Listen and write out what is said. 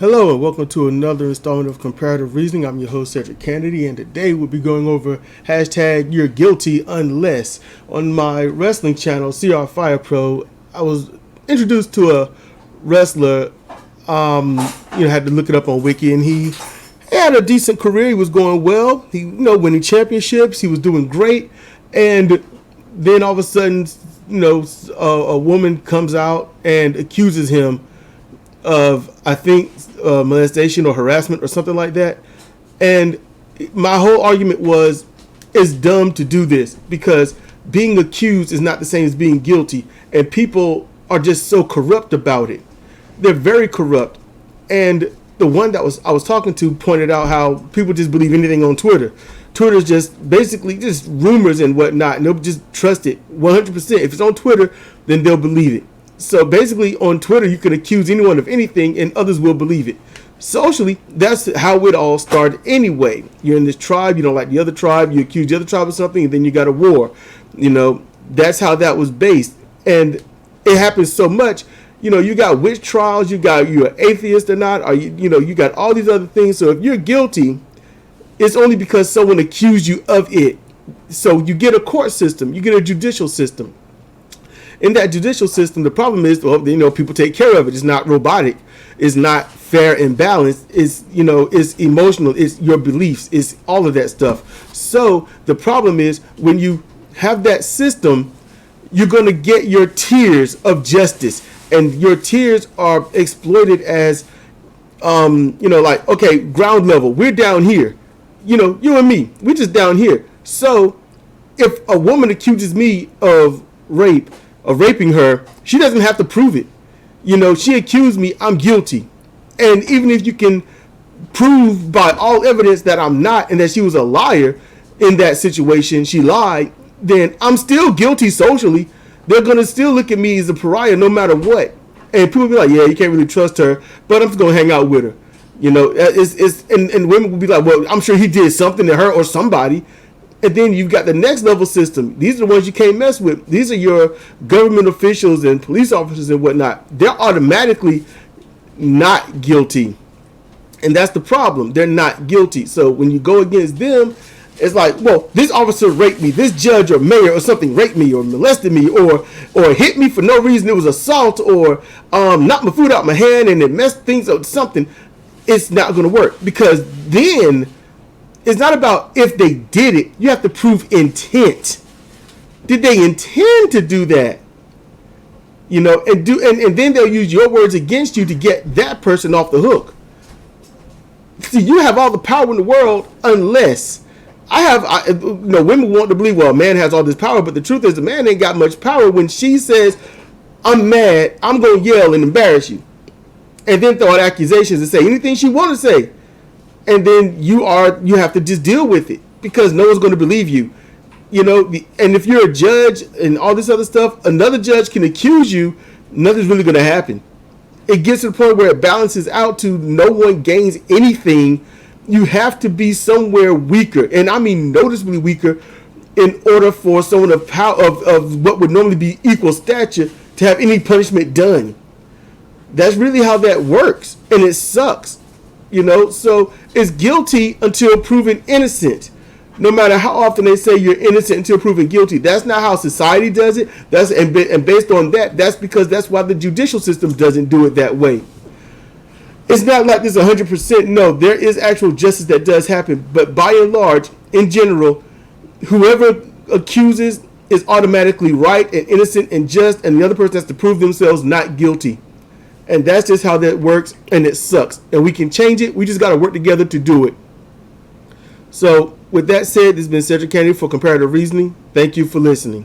Hello and welcome to another installment of Comparative Reasoning. I'm your host Cedric Kennedy, and today we'll be going over hashtag You're Guilty Unless. On my wrestling channel, CR Fire Pro, I was introduced to a wrestler. Had to look it up on Wiki, and he had a decent career. He was going well. He, winning championships. He was doing great, and then all of a sudden, a woman comes out and accuses him of, I think, molestation or harassment or something like that. And my whole argument was, it's dumb to do this because being accused is not the same as being guilty. And people are just so corrupt about it. They're very corrupt. And the one that I was talking to pointed out how people just believe anything on Twitter. Twitter's just basically just rumors and whatnot. And they'll just trust it 100%. If it's on Twitter, then they'll believe it. So basically on Twitter, you can accuse anyone of anything and others will believe it. Socially, that's how it all started anyway. You're in this tribe, you don't like the other tribe, you accuse the other tribe of something, and then you got a war. That's how that was based. And it happens so much. You got witch trials, you're an atheist or not, or you got all these other things. So if you're guilty, it's only because someone accused you of it. So you get a court system, you get a judicial system. In that judicial system, the problem is, people take care of it. It's not robotic. It's not fair and balanced. It's emotional. It's your beliefs. It's all of that stuff. So the problem is when you have that system, you're going to get your tiers of justice, and your tiers are exploited as, okay, ground level. We're down here. You and me, we're just down here. So if a woman accuses me of raping her, she doesn't have to prove it. She accused me, I'm guilty. And even if you can prove by all evidence that I'm not and that she was a liar in that situation, she lied, then I'm still guilty socially. They're going to still look at me as a pariah no matter what. And people will be like, yeah, you can't really trust her, but I'm just going to hang out with her. And women will be like, well, I'm sure he did something to her or somebody. And then you've got the next level system. These are the ones you can't mess with. These are your government officials and police officers and whatnot. They're automatically not guilty. And that's the problem. They're not guilty. So when you go against them, it's like, well, this officer raped me. This judge or mayor or something raped me or molested me or hit me for no reason. It was assault or knocked my food out my hand and it messed things up, something. It's not going to work because then it's not about if they did it. You have to prove intent. Did they intend to do that? And then they'll use your words against you to get that person off the hook. See, you have all the power in the world unless women want to believe, well, a man has all this power, but the truth is the man ain't got much power. When she says, I'm mad, I'm going to yell and embarrass you. And then throw out accusations and say anything she want to say. And then you have to just deal with it because no one's going to believe you. And if you're a judge and all this other stuff, another judge can accuse you. Nothing's really going to happen. It gets to the point where it balances out to no one gains anything. You have to be somewhere weaker, and I mean noticeably weaker, in order for someone of power of what would normally be equal stature to have any punishment done. That's really how that works, and it sucks. So it's guilty until proven innocent. No matter how often they say you're innocent until proven guilty, that's not how society does it. And based on that, that's because that's why the judicial system doesn't do it that way. It's not like this 100%. No, there is actual justice that does happen, but by and large, in general, whoever accuses is automatically right and innocent and just, and the other person has to prove themselves not guilty. And that's just how that works, and it sucks. And we can change it. We just got to work together to do it. So, with that said, this has been Cedric Kennedy for Comparative Reasoning. Thank you for listening.